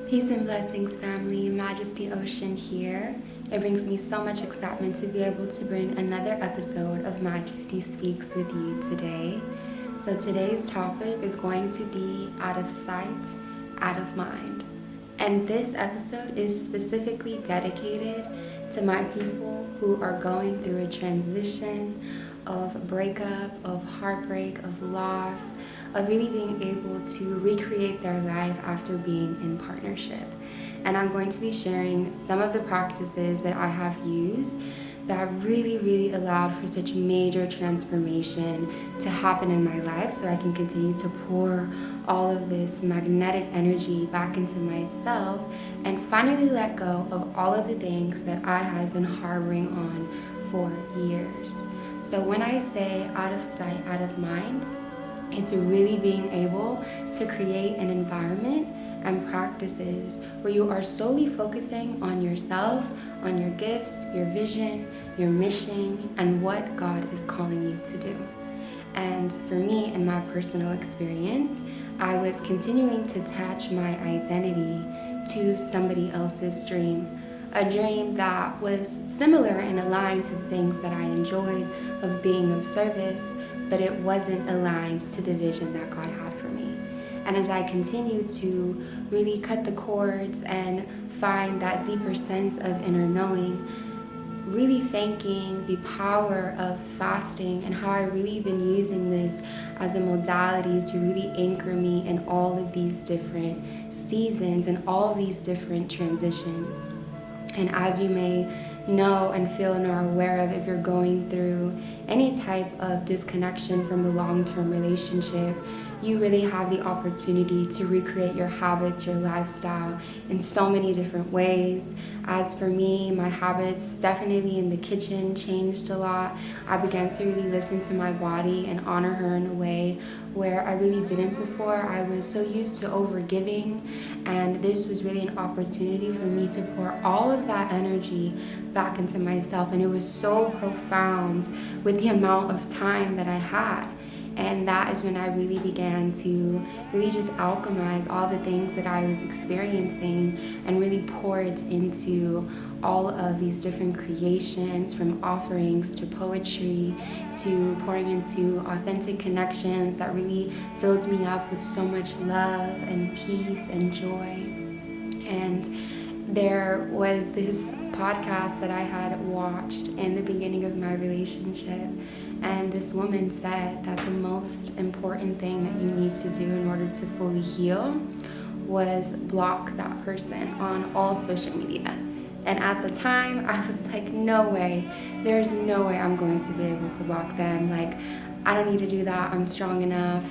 Peace and blessings, family. Majesty Ocean here. It brings me so much excitement to be able to bring another episode of Majesty Speaks with you today. So today's topic is going to be out of sight, out of mind. And this episode is specifically dedicated to my people who are going through a transition of breakup, of heartbreak, of loss, of really being able to recreate their life after being in partnership. And I'm going to be sharing some of the practices that I have used that really allowed for such major transformation to happen in my life, so I can continue to pour all of this magnetic energy back into myself and finally let go of all of the things that I had been harboring on for years. So when I say out of sight, out of mind, it's really being able to create an environment and practices where you are solely focusing on yourself, on your gifts, your vision, your mission, and what God is calling you to do. And for me, in my personal experience, I was continuing to attach my identity to somebody else's dream. A dream that was similar and aligned to the things that I enjoyed of being of service, but it wasn't aligned to the vision that God had for me. And as I continued to really cut the cords and find that deeper sense of inner knowing, really thanking the power of fasting and how I really been using this as a modality to really anchor me in all of these different seasons and all of these different transitions. And as you may know and feel and are aware of, if you're going through any type of disconnection from a long-term relationship, you really have the opportunity to recreate your habits, your lifestyle in so many different ways. As for me, my habits definitely in the kitchen changed a lot. I began to really listen to my body and honor her in a way where I really didn't before. I was so used to overgiving, and this was really an opportunity for me to pour all of that energy back into myself, and it was so profound with the amount of time that I had. And that is when I really began to really just alchemize all the things that I was experiencing and really pour it into all of these different creations, from offerings to poetry to pouring into authentic connections that really filled me up with so much love and peace and joy. And there was this podcast that I had watched in the beginning of my relationship, and this woman said that the most important thing that you need to do in order to fully heal was block that person on all social media. And at the time, I was like, no way. There's no way I'm going to be able to block them. Like, I don't need to do that. I'm strong enough.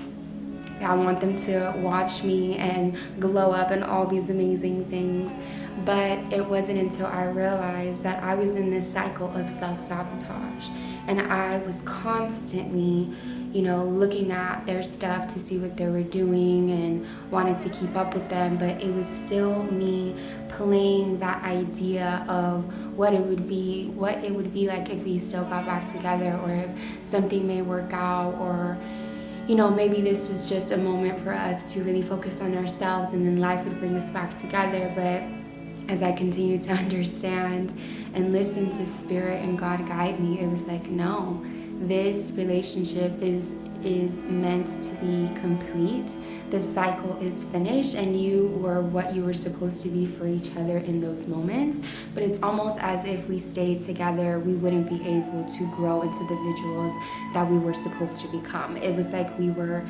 I want them to watch me and glow up and all these amazing things. But it wasn't until I realized that I was in this cycle of self-sabotage. And I was constantly, looking at their stuff to see what they were doing and wanted to keep up with them. But it was still me playing that idea of what it would be like if we still got back together, or if something may work out, or maybe this was just a moment for us to really focus on ourselves and then life would bring us back together. But as I continued to understand and listen to Spirit and God guide me, it was like, no, this relationship is meant to be complete. The cycle is finished, and you were what you were supposed to be for each other in those moments. But it's almost as if we stayed together, we wouldn't be able to grow into the individuals that we were supposed to become. It was like we were,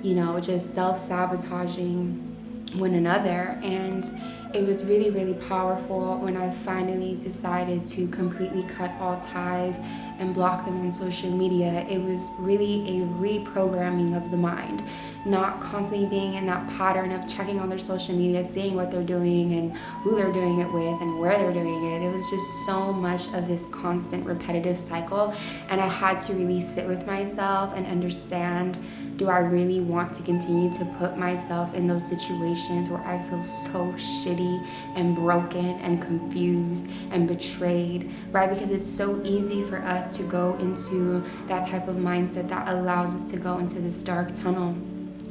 just self-sabotaging one another. And it was really powerful when I finally decided to completely cut all ties and block them on social media. It was really a reprogramming of the mind, not constantly being in that pattern of checking on their social media, seeing what they're doing and who they're doing it with and where they're doing it. It was just so much of this constant repetitive cycle, and I had to really sit with myself and understand, do I really want to continue to put myself in those situations where I feel so shitty and broken and confused and betrayed, right? Because it's so easy for us to go into that type of mindset that allows us to go into this dark tunnel.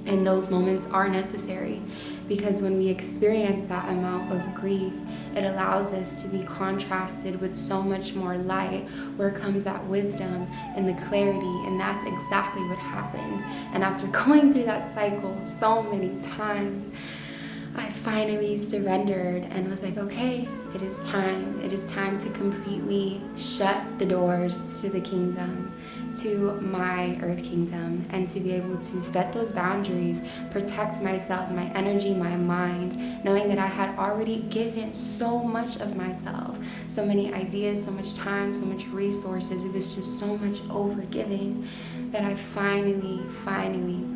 And those moments are necessary, because when we experience that amount of grief, it allows us to be contrasted with so much more light, where comes that wisdom and the clarity, and that's exactly what happened. And after going through that cycle so many times, I finally surrendered and was like, okay, it is time. It is time to completely shut the doors to the kingdom, to my earth kingdom, and to be able to set those boundaries, protect myself, my energy, my mind, knowing that I had already given so much of myself, so many ideas, so much time, so much resources. It was just so much overgiving that I finally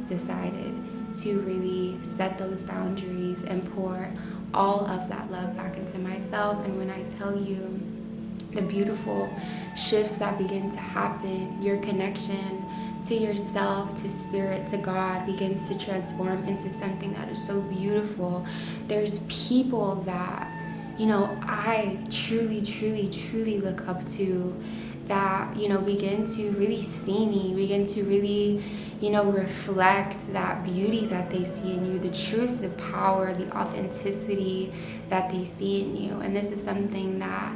decided to really set those boundaries and pour all of that love back into myself. And when I tell you the beautiful shifts that begin to happen, your connection to yourself, to spirit, to God begins to transform into something that is so beautiful. There's people that, I truly look up to, that, begin to really see me, begin to really, reflect that beauty that they see in you, the truth, the power, the authenticity that they see in you. And this is something that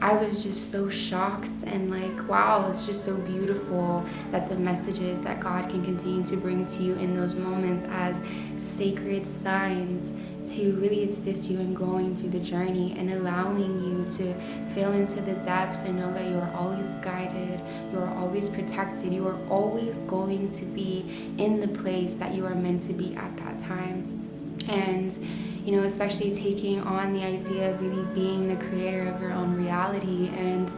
I was just so shocked and like, wow, it's just so beautiful that the messages that God can continue to bring to you in those moments as sacred signs to really assist you in going through the journey and allowing you to feel into the depths and know that you are always guided, you are always protected, you are always going to be in the place that you are meant to be at that time. And especially taking on the idea of really being the creator of your own reality. And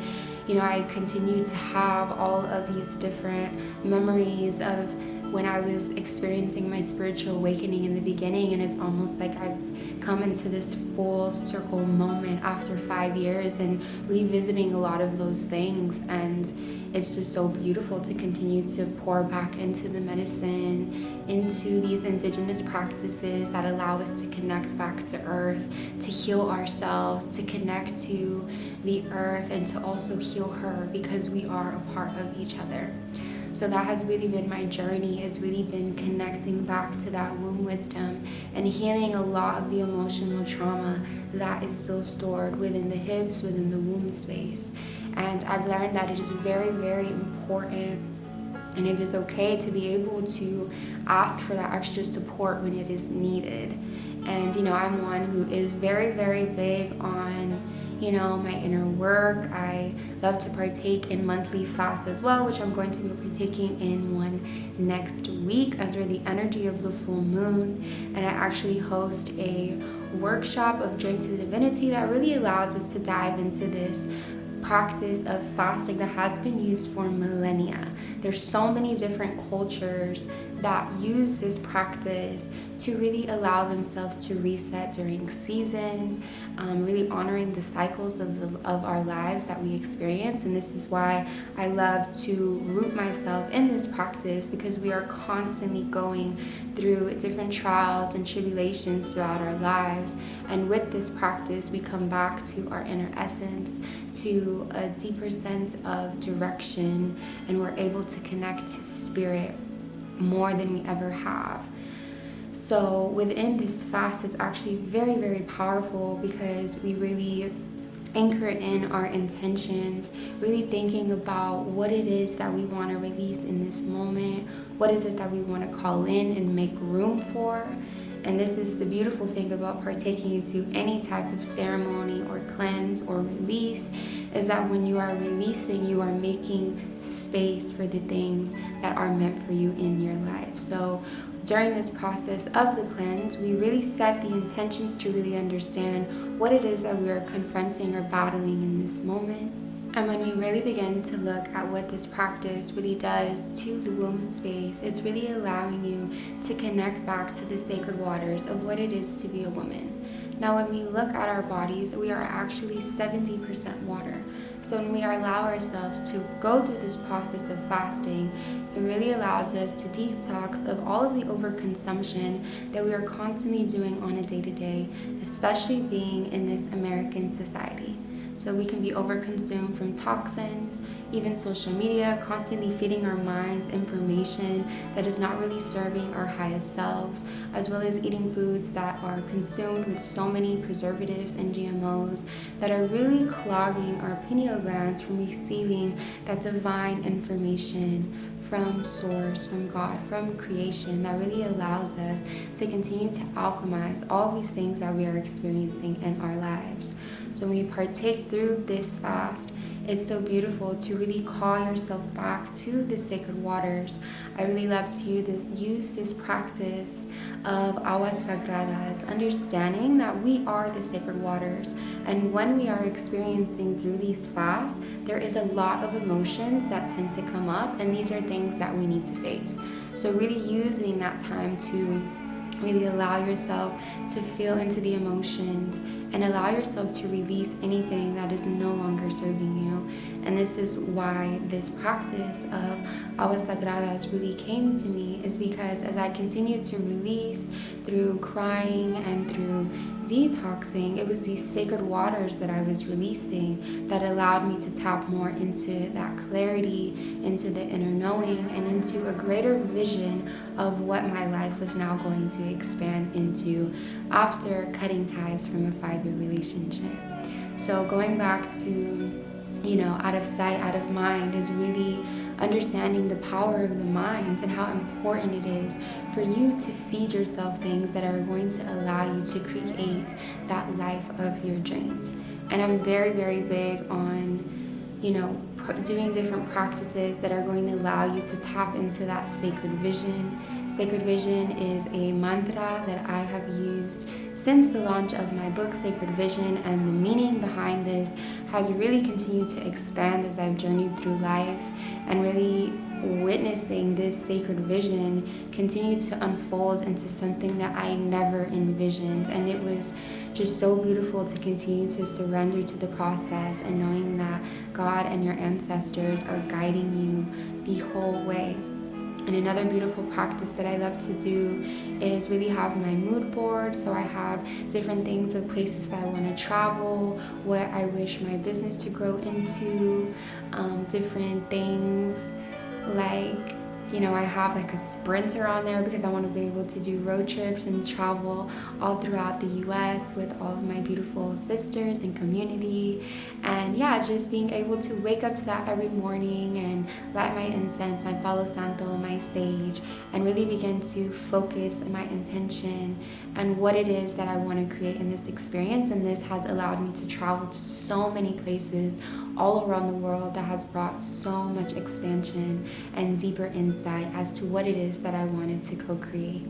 I continue to have all of these different memories of when I was experiencing my spiritual awakening in the beginning, and it's almost like I've come into this full circle moment after 5 years and revisiting a lot of those things. And it's just so beautiful to continue to pour back into the medicine, into these indigenous practices that allow us to connect back to earth, to heal ourselves, to connect to the earth, and to also heal her, because we are a part of each other. So that has really been my journey, has really been connecting back to that womb wisdom and healing a lot of the emotional trauma that is still stored within the hips, within the womb space. And I've learned that it is very, very important, and it is okay to be able to ask for that extra support when it is needed. And I'm one who is very, very big on my inner work. I love to partake in monthly fasts as well, which I'm going to be partaking in one next week under the energy of the full moon. And I actually host a workshop of Drink to Divinity that really allows us to dive into this practice of fasting that has been used for millennia. There's so many different cultures that use this practice to really allow themselves to reset during seasons, really honoring the cycles of our lives that we experience. And this is why I love to root myself in this practice, because we are constantly going through different trials and tribulations throughout our lives. And with this practice, we come back to our inner essence, to a deeper sense of direction, and we're able to connect to spirit more than we ever have. So within this fast, it's actually very, very powerful, because we really anchor in our intentions, really thinking about what it is that we want to release in this moment, what is it that we want to call in and make room for. And this is the beautiful thing about partaking into any type of ceremony or cleanse or release, is that when you are releasing, you are making space for the things that are meant for you in your life. So during this process of the cleanse, we really set the intentions to really understand what it is that we are confronting or battling in this moment. And when we really begin to look at what this practice really does to the womb space, it's really allowing you to connect back to the sacred waters of what it is to be a woman. Now, when we look at our bodies, we are actually 70% water. So when we allow ourselves to go through this process of fasting, it really allows us to detox of all of the overconsumption that we are constantly doing on a day-to-day, especially being in this American society. So we can be overconsumed from toxins, even social media, constantly feeding our minds information that is not really serving our highest selves, as well as eating foods that are consumed with so many preservatives and GMOs that are really clogging our pineal glands from receiving that divine information from source, from God, from creation, that really allows us to continue to alchemize all these things that we are experiencing in our lives. So when we partake through this fast, it's so beautiful to really call yourself back to the sacred waters. I really love to use this practice of Aguas Sagradas, understanding that we are the sacred waters. And when we are experiencing through these fasts, there is a lot of emotions that tend to come up, and these are things that we need to face. So really using that time to really allow yourself to feel into the emotions and allow yourself to release anything that is no longer serving you. And this is why this practice of Aguas Sagradas really came to me, is because as I continued to release through crying and through detoxing, it was these sacred waters that I was releasing that allowed me to tap more into that clarity, into the inner knowing, and into a greater vision of what my life was now going to expand into after cutting ties from a 5-year relationship. So going back to, out of sight, out of mind, is really understanding the power of the mind and how important it is for you to feed yourself things that are going to allow you to create that life of your dreams. And I'm very, very big on, doing different practices that are going to allow you to tap into that sacred vision. Sacred vision is a mantra that I have used since the launch of my book, Sacred Vision, and the meaning behind this has really continued to expand as I've journeyed through life, and really witnessing this sacred vision continue to unfold into something that I never envisioned. And it was just so beautiful to continue to surrender to the process and knowing that God and your ancestors are guiding you the whole way. And another beautiful practice that I love to do is really have my mood board. So I have different things of places that I want to travel, what I wish my business to grow into, different things like, I have like a sprinter on there because I want to be able to do road trips and travel all throughout the US with all of my beautiful sisters and community. And just being able to wake up to that every morning and light my incense, my Palo Santo, my sage, and really begin to focus my intention and what it is that I want to create in this experience. And this has allowed me to travel to so many places all around the world that has brought so much expansion and deeper insight as to what it is that I wanted to co-create.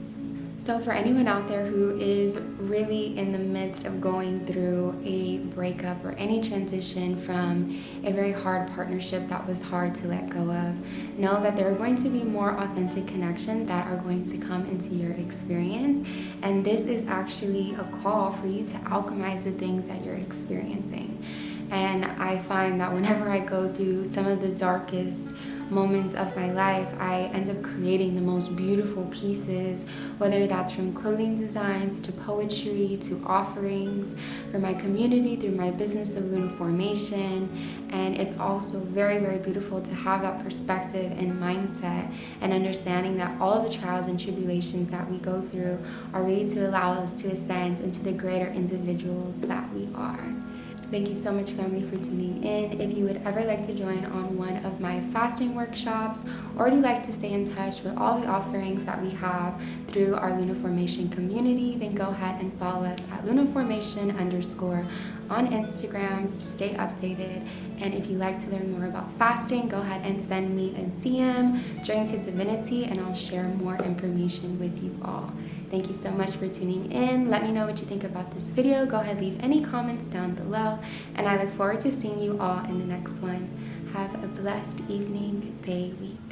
So for anyone out there who is really in the midst of going through a breakup or any transition from a very hard partnership that was hard to let go of, know that there are going to be more authentic connections that are going to come into your experience. And this is actually a call for you to alchemize the things that you're experiencing. And I find that whenever I go through some of the darkest moments of my life, I end up creating the most beautiful pieces, whether that's from clothing designs to poetry to offerings for my community through my business of lunar formation. And it's also very, very beautiful to have that perspective and mindset and understanding that all of the trials and tribulations that we go through are really to allow us to ascend into the greater individuals that we are. Thank you so much, family, for tuning in. If you would ever like to join on one of my fasting workshops, or would you like to stay in touch with all the offerings that we have through our Lunar Formation community, then go ahead and follow us at lunarformation_ on Instagram to stay updated. And if you'd like to learn more about fasting, go ahead and send me a DM during to Divinity, and I'll share more information with you all. Thank you so much for tuning in. Let me know what you think about this video. Go ahead, leave any comments down below, and I look forward to seeing you all in the next one. Have a blessed evening, day, week.